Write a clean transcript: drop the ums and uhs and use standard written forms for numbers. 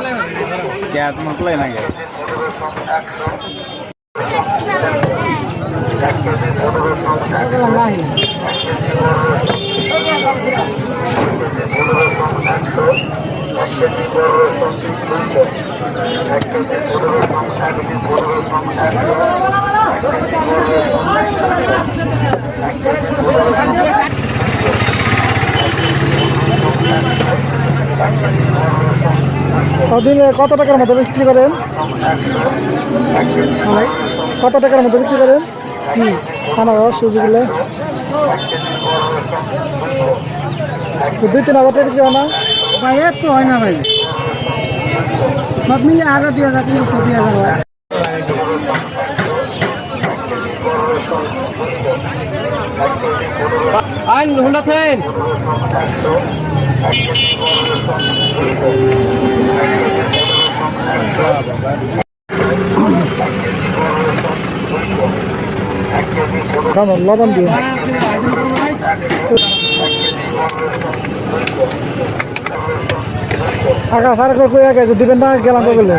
क्या तुम प्ले ना गए দিনে কত টাকার মতো বিক্রি করেন? কত টাকার মতো বিক্রি করেন কি আনারস সুজিগুলো? 2-3 হাজার টাকা বিক্রি হয় না ভাই? এত হয় না ভাই, সব মিলে 1000-2000 কিন্তু 20,000 হয়। আইন হুন্ডা থেন লবণ দিয়ে আকাশ আরেকবার কই আগে দিবেন না গেলাম বলে